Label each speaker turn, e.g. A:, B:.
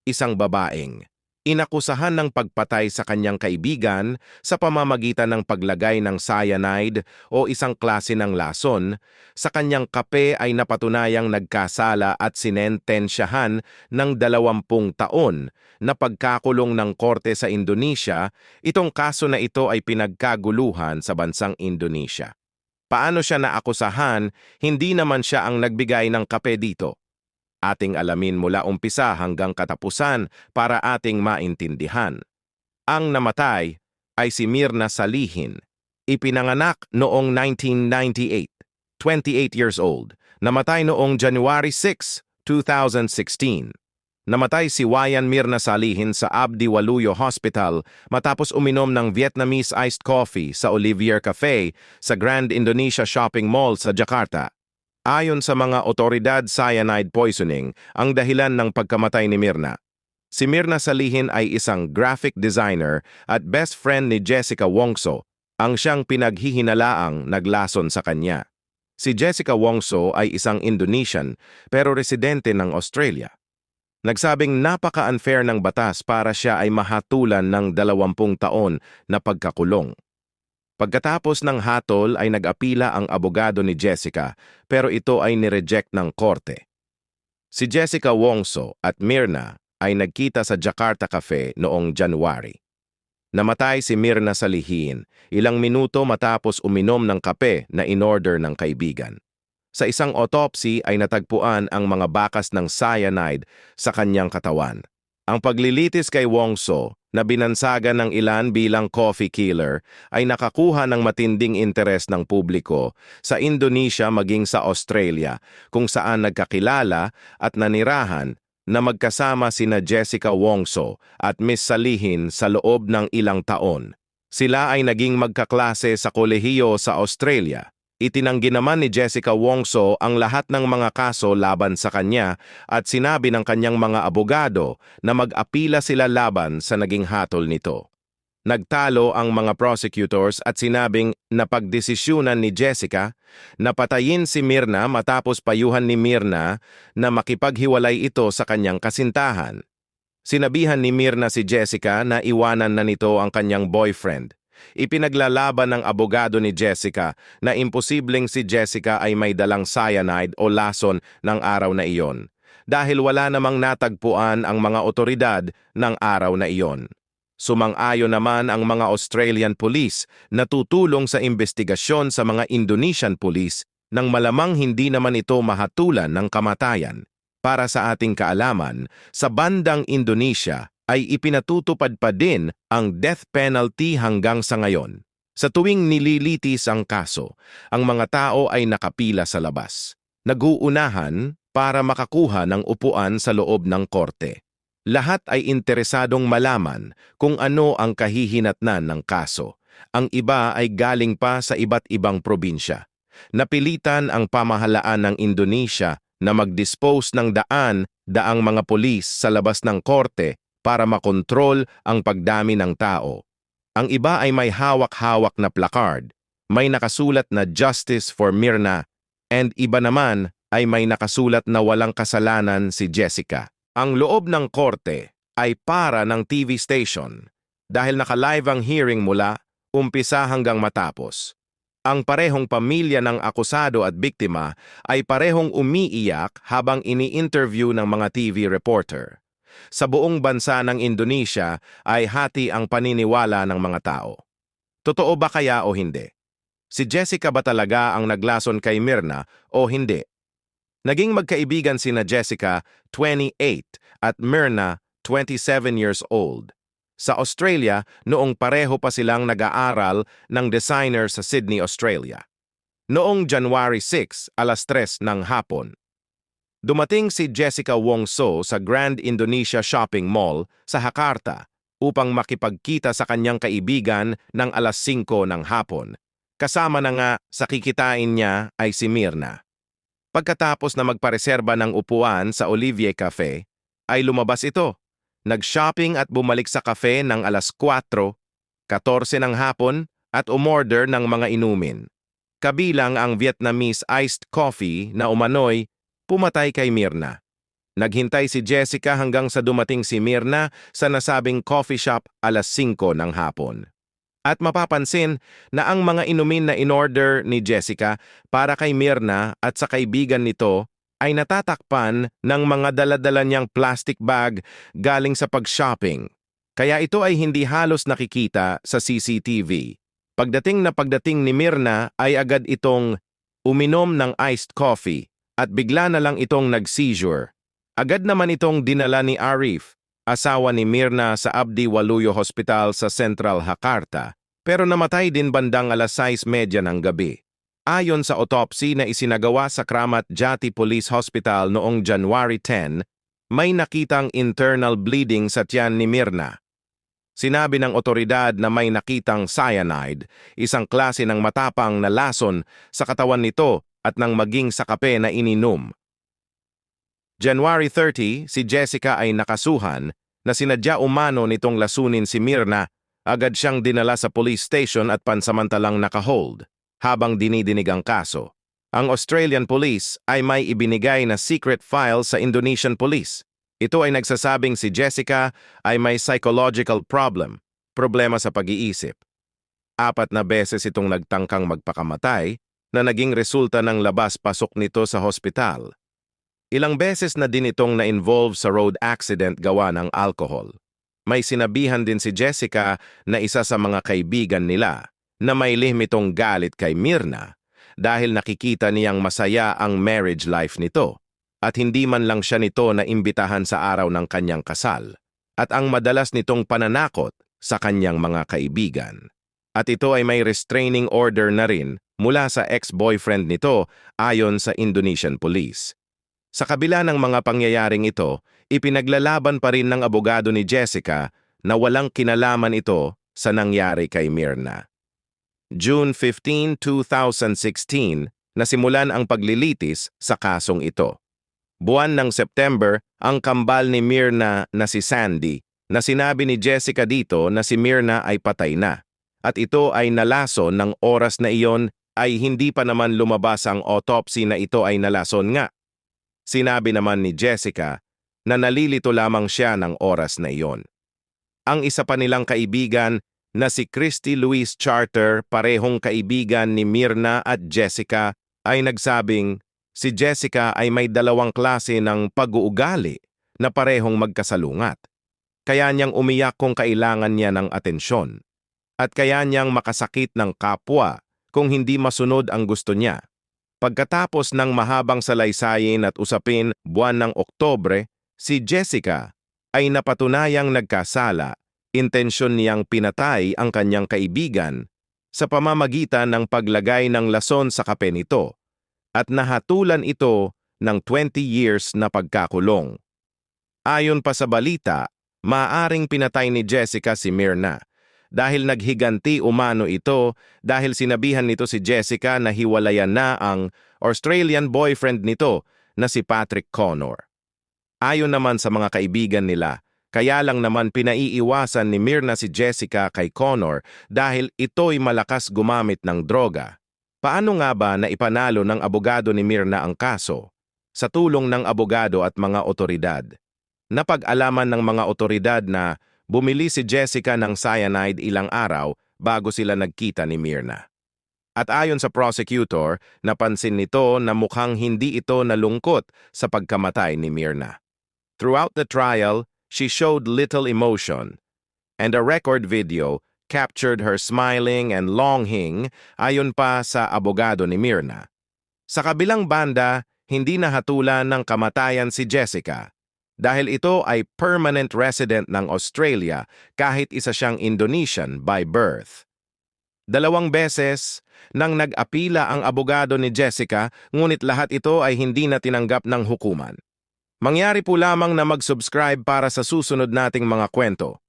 A: isang babaeng. Inakusahan ng pagpatay sa kanyang kaibigan sa pamamagitan ng paglagay ng cyanide o isang klase ng lason. Sa kanyang kape ay napatunayang nagkasala at sinentensyahan ng 20 taon na pagkakulong ng korte sa Indonesia. Itong kaso na ito ay pinagkaguluhan sa bansang Indonesia. Paano siya naakusahan? Hindi naman siya ang nagbigay ng kape dito. Ating alamin mula umpisa hanggang katapusan para ating maintindihan. Ang namatay ay si Mirna Salihin. Ipinanganak noong 1998, 28 years old. Namatay noong January 6, 2016. Namatay si Wayan Mirna Salihin sa Abdi Waluyo Hospital matapos uminom ng Vietnamese iced coffee sa Olivier Cafe sa Grand Indonesia Shopping Mall sa Jakarta. Ayon sa mga otoridad, cyanide poisoning ang dahilan ng pagkamatay ni Mirna. Si Mirna Salihin ay isang graphic designer at best friend ni Jessica Wongso, ang siyang pinaghihinalaang naglason sa kanya. Si Jessica Wongso ay isang Indonesian pero residente ng Australia. Nagsabing napaka-unfair ng batas para siya ay mahatulan ng 20 taon na pagkakulong. Pagkatapos ng hatol ay nag-apila ang abogado ni Jessica pero ito ay nireject ng korte. Si Jessica Wongso at Mirna ay nagkita sa Jakarta Cafe noong January. Namatay si Mirna Salihin ilang minuto matapos uminom ng kape na in-order ng kaibigan. Sa isang autopsy ay natagpuan ang mga bakas ng cyanide sa kanyang katawan. Ang paglilitis kay Wongso na binansagan ng ilan bilang coffee killer ay nakakuha ng matinding interes ng publiko sa Indonesia maging sa Australia kung saan nagkakilala at nanirahan na magkasama sina Jessica Wongso at Miss Salihin sa loob ng ilang taon. Sila ay naging magkaklase sa kolehiyo sa Australia. Itinanggi naman ni Jessica Wongso ang lahat ng mga kaso laban sa kanya at sinabi ng kanyang mga abogado na mag-apila sila laban sa naging hatol nito. Nagtalo ang mga prosecutors at sinabing napagdesisyunan ni Jessica na patayin si Mirna matapos payuhan ni Mirna na makipaghiwalay ito sa kanyang kasintahan. Sinabihan ni Mirna si Jessica na iwanan na nito ang kanyang boyfriend. Ipinaglalaban ng abogado ni Jessica na imposibleng si Jessica ay may dalang cyanide o lason ng araw na iyon dahil wala namang natagpuan ang mga otoridad ng araw na iyon. Sumang-ayon naman ang mga Australian police na tutulong sa investigasyon sa mga Indonesian police nang malamang hindi naman ito mahatulan ng kamatayan. Para sa ating kaalaman, sa bandang Indonesia ay ipinatutupad pa din ang death penalty hanggang sa ngayon. Sa tuwing nililitis ang kaso, ang mga tao ay nakapila sa labas. Naguunahan para makakuha ng upuan sa loob ng korte. Lahat ay interesadong malaman kung ano ang kahihinatnan ng kaso. Ang iba ay galing pa sa iba't ibang probinsya. Napilitan ang pamahalaan ng Indonesia na mag-dispose ng daang mga pulis sa labas ng korte para makontrol ang pagdami ng tao. Ang iba ay may hawak-hawak na placard, may nakasulat na Justice for Mirna, and iba naman ay may nakasulat na walang kasalanan si Jessica. Ang loob ng korte ay para ng TV station dahil naka-live ang hearing mula umpisa hanggang matapos. Ang parehong pamilya ng akusado at biktima ay parehong umiiyak habang ini-interview ng mga TV reporter. Sa buong bansa ng Indonesia ay hati ang paniniwala ng mga tao. Totoo ba kaya o hindi? Si Jessica ba talaga ang naglason kay Mirna o hindi? Naging magkaibigan sina Jessica, 28, at Mirna, 27 years old. Sa Australia, noong pareho pa silang nag-aaral ng designer sa Sydney, Australia. Noong January 6, alas 3 ng hapon. Dumating si Jessica Wongso sa Grand Indonesia Shopping Mall sa Jakarta upang makipagkita sa kanyang kaibigan ng alas 5 ng hapon. Kasama na nga sa kikitain niya ay si Mirna. Pagkatapos na magpareserba ng upuan sa Olivier Cafe, ay lumabas ito. Nag-shopping at bumalik sa cafe ng alas 4:14 ng hapon at umorder ng mga inumin. Kabilang ang Vietnamese iced coffee na umano'y pumatay kay Mirna. Naghintay si Jessica hanggang sa dumating si Myrna sa nasabing coffee shop alas 5 ng hapon. At mapapansin na ang mga inumin na in-order ni Jessica para kay Myrna at sa kaibigan nito ay natatakpan ng mga daladala niyang plastic bag galing sa pag-shopping. Kaya ito ay hindi halos nakikita sa CCTV. Pagdating ni Myrna ay agad itong uminom ng iced coffee at bigla na lang itong nag-seizure. Agad naman itong dinala ni Arif, asawa ni Myrna sa Abdi Waluyo Hospital sa Central Jakarta, pero namatay din bandang alas 6:30 ng gabi. Ayon sa autopsy na isinagawa sa Kramat Jati Police Hospital noong January 10, may nakitang internal bleeding sa tiyan ni Myrna. Sinabi ng otoridad na may nakitang cyanide, isang klase ng matapang na lason sa katawan nito at nang maging sa kape na ininom. January 30, si Jessica ay nakasuhan na sinadya umano nitong lasunin si Myrna. Agad siyang dinala sa police station at pansamantalang nakahold habang dinidinig ang kaso. Ang Australian police ay may ibinigay na secret file sa Indonesian police. Ito ay nagsasabing si Jessica ay may psychological problema sa pag-iisip. 4 na beses itong nagtangkang magpakamatay na naging resulta ng labas-pasok nito sa hospital. Ilang beses na din itong na-involve sa road accident gawa ng alcohol. May sinabihan din si Jessica na isa sa mga kaibigan nila na may lihim itong galit kay Myrna dahil nakikita niyang masaya ang marriage life nito at hindi man lang siya nito na imbitahan sa araw ng kanyang kasal at ang madalas nitong pananakot sa kanyang mga kaibigan. At ito ay may restraining order na rin mula sa ex-boyfriend nito ayon sa Indonesian police. Sa kabila ng mga pangyayaring ito, ipinaglalaban pa rin ng abogado ni Jessica na walang kinalaman ito sa nangyari kay Myrna. June 15, 2016, nasimulan ang paglilitis sa kasong ito. Buwan ng September, ang kambal ni Myrna na si Sandy, na sinabi ni Jessica dito na si Myrna ay patay na. At ito ay nalason ng oras na iyon ay hindi pa naman lumabas ang autopsy na ito ay nalason nga. Sinabi naman ni Jessica na nalilito lamang siya ng oras na iyon. Ang isa pa nilang kaibigan na si Christy Louise Charter, parehong kaibigan ni Myrna at Jessica, ay nagsabing si Jessica ay may 2 klase ng pag-uugali na parehong magkasalungat. Kaya niyang umiyak kung kailangan niya ng atensyon. At kaya niyang makasakit ng kapwa kung hindi masunod ang gusto niya. Pagkatapos ng mahabang salaysayin at usapin buwan ng Oktubre, si Jessica ay napatunayang nagkasala, intensyon niyang pinatay ang kanyang kaibigan sa pamamagitan ng paglagay ng lason sa kape nito at nahatulan ito ng 20 years na pagkakulong. Ayon pa sa balita, maaaring pinatay ni Jessica si Myrna dahil naghiganti umano ito dahil sinabihan nito si Jessica na hiwalayan na ang Australian boyfriend nito na si Patrick Connor. Ayon naman sa mga kaibigan nila, kaya lang naman pinaiiwasan ni Myrna si Jessica kay Connor dahil ito'y malakas gumamit ng droga. Paano nga ba na ipanalo ng abogado ni Myrna ang kaso? Sa tulong ng abogado at mga otoridad. Napag-alaman ng mga otoridad na bumili si Jessica ng cyanide ilang araw bago sila nagkita ni Myrna. At ayon sa prosecutor, napansin nito na mukhang hindi ito nalungkot sa pagkamatay ni Myrna. Throughout the trial, she showed little emotion, and a record video captured her smiling and longing ayon pa sa abogado ni Myrna. Sa kabilang banda, hindi nahatulan ng kamatayan si Jessica dahil ito ay permanent resident ng Australia kahit isa siyang Indonesian by birth. 2 beses nang nag-apila ang abogado ni Jessica, ngunit lahat ito ay hindi na tinanggap ng hukuman. Mangyari po lamang na mag-subscribe para sa susunod nating mga kwento.